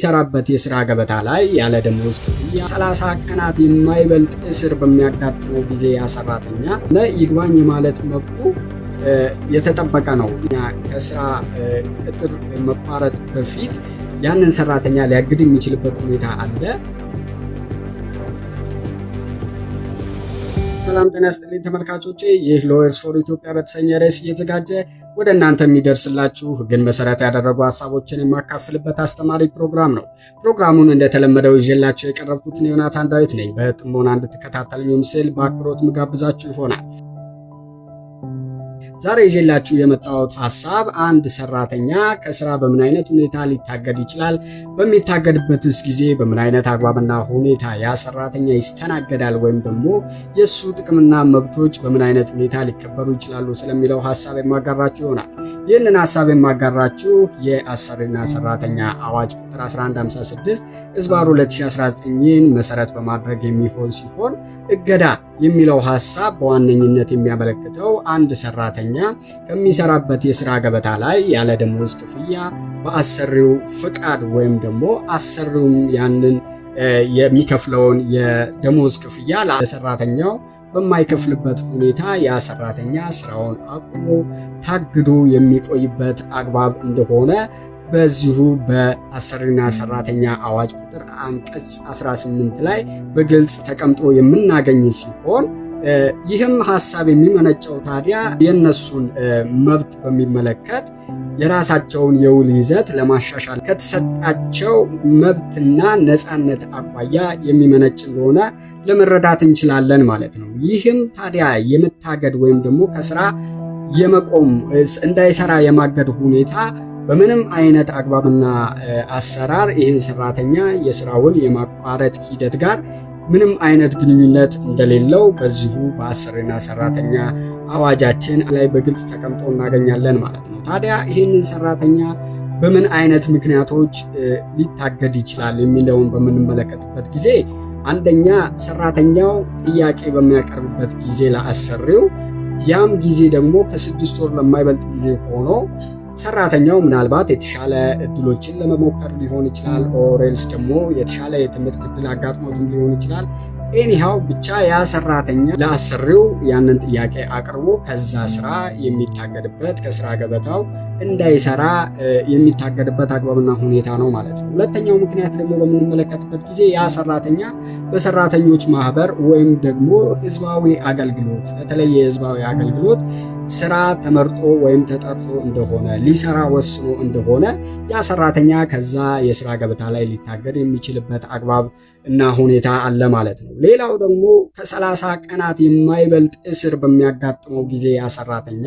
ሰራበት የስራ ገበታ ላይ ያለ ደሞዝ ክፍያ 30 ቀናት የማይበልጥ እስር በሚያጋጥመው ጊዜ ያሰራተኛ ይግባኝ ማለት መብቱ የተጠበቀ ነው። ከስራ ቅጥር መቋረጥ በፊት ያንን ሰራተኛ ሊያግድ የሚችልበት ሁኔታ አለ። ሰላም ጤና ይስጥልኝ ተመልካቾቼ፣ ይህ ሎየርስ ፎር ኢትዮጵያ በተሰኘ ርዕስ እየተዘጋጀ ወደ እናንተ የሚደርስላችሁ ሕግን መሰረት ያደረጉ ሀሳቦችን የማካፍልበት አስተማሪ ፕሮግራም ነው። ፕሮግራሙን እንደተለመደው ይዤላችሁ የቀረብኩትን ዮናታን ዳዊት ነኝ። በጥሞና እንድትከታተሉኝ ስል በአክብሮት ምጋብዛችሁ ይሆናል። ዛሬ ይዤላችሁ የመጣሁት ሐሳብ አንድ ሰራተኛ ከስራ በምን አይነት ሁኔታ ሊታገድ ይችላል፣ በሚታገድበትስ ጊዜ በምን አይነት አግባብና ሁኔታ ያ ሰራተኛ ይስተናገዳል፣ ወይም ደግሞ የሱ ጥቅምና መብቶች በምን አይነት ሁኔታ ሊከበሩ ይችላሉ ስለሚለው ሐሳብ የማጋራችሁ ይሆናል። ይህንን ሐሳብ የማጋራችሁ የአሰሪና ሰራተኛ አዋጅ ቁጥር 1156/2019ን መሰረት በማድረግ የሚሆን ሲሆን እገዳ የሚለው ሐሳብ በዋነኝነት የሚያመለክተው አንድ ሰራተኛ ከሚሰራበት የስራ ገበታ ላይ ያለ ደሞዝ ክፍያ በአሰሪው ፍቃድ ወይም ደግሞ አሰሪው ያንን የሚከፍለውን የደሞዝ ክፍያ ለሰራተኛው በማይከፍልበት ሁኔታ ያ ሰራተኛ ስራውን አቁሞ ታግዶ የሚቆይበት አግባብ እንደሆነ በዚሁ በአሰሪና ሰራተኛ አዋጅ ቁጥር አንቀጽ 18 ላይ በግልጽ ተቀምጦ የምናገኝ ሲሆን ይህም ሐሳብ የሚመነጨው ታዲያ የነሱን መብት በሚመለከት የራሳቸውን የውል ይዘት ለማሻሻል ከተሰጣቸው መብትና ነፃነት አኳያ የሚመነጭ እንደሆነ ለመረዳት እንችላለን ማለት ነው። ይህም ታዲያ የመታገድ ወይም ደግሞ ከስራ የመቆም እንዳይሰራ የማገድ ሁኔታ በምንም አይነት አግባብና አሰራር ይህን ሰራተኛ የስራ ውል የማቋረጥ ሂደት ጋር ምንም አይነት ግንኙነት እንደሌለው በዚሁ በአሰሪና ሰራተኛ አዋጃችን ላይ በግልጽ ተቀምጦ እናገኛለን ማለት ነው። ታዲያ ይህንን ሰራተኛ በምን አይነት ምክንያቶች ሊታገድ ይችላል የሚለውን በምንመለከትበት ጊዜ አንደኛ ሰራተኛው ጥያቄ በሚያቀርብበት ጊዜ ለአሰሪው ያም ጊዜ ደግሞ ከ6 ወር ለማይበልጥ ጊዜ ሆኖ ሰራተኛው ምናልባት የተሻለ እድሎችን ለመሞከር ሊሆን ይችላል፣ ኦሬልስ ደግሞ የተሻለ የትምህርት እድል አጋጥሞትም ሊሆን ይችላል። ኤኒሃው ብቻ ያ ሰራተኛ ለአሰሪው ያንን ጥያቄ አቅርቦ ከዛ ስራ የሚታገድበት ከስራ ገበታው እንዳይሰራ የሚታገድበት አግባብና ሁኔታ ነው ማለት ነው። ሁለተኛው ምክንያት ደግሞ በምንመለከትበት ጊዜ ያ ሰራተኛ በሰራተኞች ማህበር ወይም ደግሞ ህዝባዊ አገልግሎት ለተለየ ህዝባዊ አገልግሎት ስራ ተመርጦ ወይም ተጠርቶ እንደሆነ ሊሰራ ወስኖ እንደሆነ ያ ሰራተኛ ከዛ የስራ ገበታ ላይ ሊታገድ የሚችልበት አግባብ እና ሁኔታ አለ ማለት ነው። ሌላው ደግሞ ከ30 ቀናት የማይበልጥ እስር በሚያጋጥመው ጊዜ ያ ሰራተኛ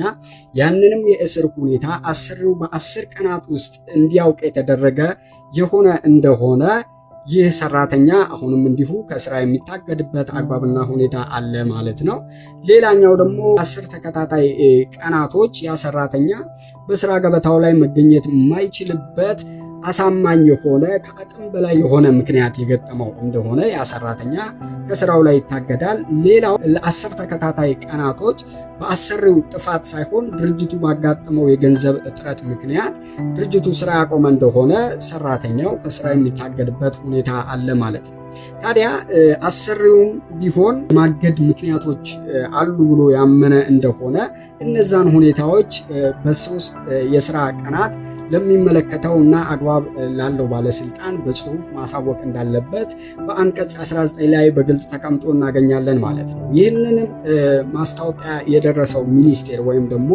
ያንንም የእስር ሁኔታ አሰሪው በ10 ቀናት ውስጥ እንዲያውቅ የተደረገ የሆነ እንደሆነ ይህ ሰራተኛ አሁንም እንዲሁ ከስራ የሚታገድበት አግባብና ሁኔታ አለ ማለት ነው። ሌላኛው ደግሞ 10 ተከታታይ ቀናቶች ያ ሰራተኛ በስራ ገበታው ላይ መገኘት የማይችልበት አሳማኝ የሆነ ከአቅም በላይ የሆነ ምክንያት የገጠመው እንደሆነ ያ ሰራተኛ ከስራው ላይ ይታገዳል። ሌላው ለ10 ተከታታይ ቀናቶች በአሰሪው ጥፋት ሳይሆን ድርጅቱ ባጋጠመው የገንዘብ እጥረት ምክንያት ድርጅቱ ስራ ያቆመ እንደሆነ ሰራተኛው ከስራ የሚታገድበት ሁኔታ አለ ማለት ነው። ታዲያ አሰሪውም ቢሆን ማገድ ምክንያቶች አሉ ብሎ ያመነ እንደሆነ እነዛን ሁኔታዎች በ3 የስራ ቀናት ለሚመለከተውና አግባብ ላለው ባለስልጣን በጽሁፍ ማሳወቅ እንዳለበት በአንቀጽ 19 ላይ በግልጽ ተቀምጦ እናገኛለን ማለት ነው። ይህንንም ማስታወቂያ የደረሰው ሚኒስቴር ወይም ደግሞ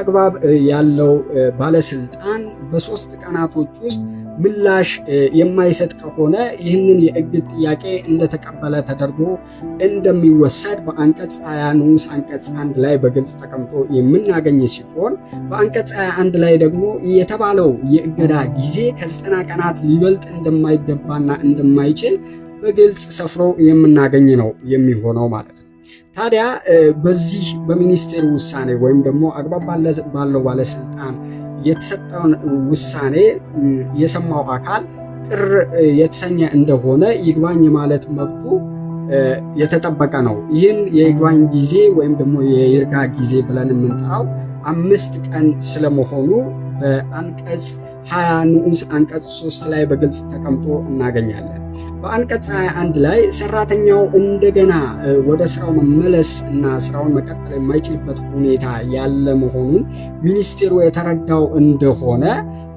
አግባብ ያለው ባለስልጣን በ3 ቀናቶች ውስጥ ምላሽ የማይሰጥ ከሆነ ይህንን የእግድ ጥያቄ እንደተቀበለ ተደርጎ እንደሚወሰድ በአንቀጽ 20 ንዑስ አንቀጽ 1 ላይ በግልጽ ተቀምጦ የምናገኝ ሲሆን በአንቀጽ 21 ላይ ደግሞ የተባለው የእገዳ ጊዜ ከ90 ቀናት ሊበልጥ እንደማይገባና እንደማይችል በግልጽ ሰፍሮ የምናገኝ ነው የሚሆነው ማለት ነው። ታዲያ በዚህ በሚኒስቴር ውሳኔ ወይም ደግሞ አግባብ ባለው ባለስልጣን የተሰጠውን ውሳኔ የሰማው አካል ቅር የተሰኘ እንደሆነ ይግባኝ ማለት መብቱ የተጠበቀ ነው። ይህን የይግባኝ ጊዜ ወይም ደግሞ የይርጋ ጊዜ ብለን የምንጠራው 5 ቀን ስለመሆኑ በአንቀጽ 20 ንዑስ አንቀጽ 3 ላይ በግልጽ ተቀምጦ እናገኛለን። በአንቀጽ 21 ላይ ሰራተኛው እንደገና ወደ ስራው መመለስ እና ስራውን መቀጠል የማይችልበት ሁኔታ ያለ መሆኑን ሚኒስቴሩ የተረዳው እንደሆነ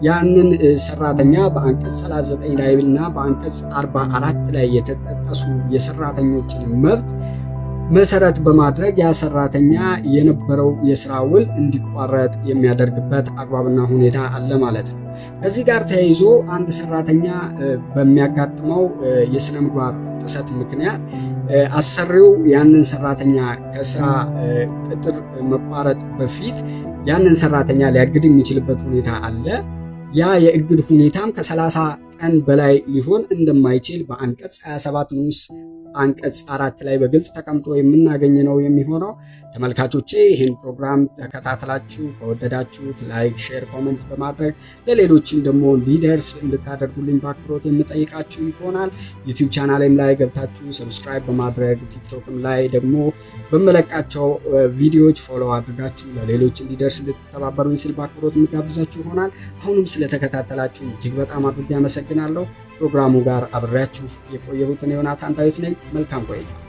ያንን ሰራተኛ በአንቀጽ 39 ላይ እና በአንቀጽ 44 ላይ የተጠቀሱ የሰራተኞችን መብት መሰረት በማድረግ ያ ሰራተኛ የነበረው የስራ ውል እንዲቋረጥ የሚያደርግበት አግባብና ሁኔታ አለ ማለት ነው። ከዚህ ጋር ተያይዞ አንድ ሰራተኛ በሚያጋጥመው የስነ ምግባር ጥሰት ምክንያት አሰሪው ያንን ሰራተኛ ከስራ ቅጥር መቋረጥ በፊት ያንን ሰራተኛ ሊያግድ የሚችልበት ሁኔታ አለ። ያ የእግድ ሁኔታም ከ30 ቀን በላይ ሊሆን እንደማይችል በአንቀጽ 27 ንዑስ አንቀጽ 4 ላይ በግልጽ ተቀምጦ የምናገኝ ነው የሚሆነው። ተመልካቾቼ ይህን ፕሮግራም ተከታትላችሁ ከወደዳችሁት ላይክ፣ ሼር፣ ኮሜንት በማድረግ ለሌሎችም ደግሞ እንዲደርስ እንድታደርጉልኝ በአክብሮት የምጠይቃችሁ ይሆናል። ዩቲዩብ ቻናሌም ላይ ገብታችሁ ሰብስክራይብ በማድረግ ቲክቶክም ላይ ደግሞ በመለቃቸው ቪዲዮዎች ፎሎ አድርጋችሁ ለሌሎች እንዲደርስ እንድትተባበሩኝ ስል በአክብሮት የምጋብዛችሁ ይሆናል። አሁንም ስለተከታተላችሁ እጅግ በጣም አድርጌ አመሰግናለሁ። ፕሮግራሙ ጋር አብሬያችሁ የቆየሁት ዮናታን ዳዊት ነኝ። መልካም ቆይታ።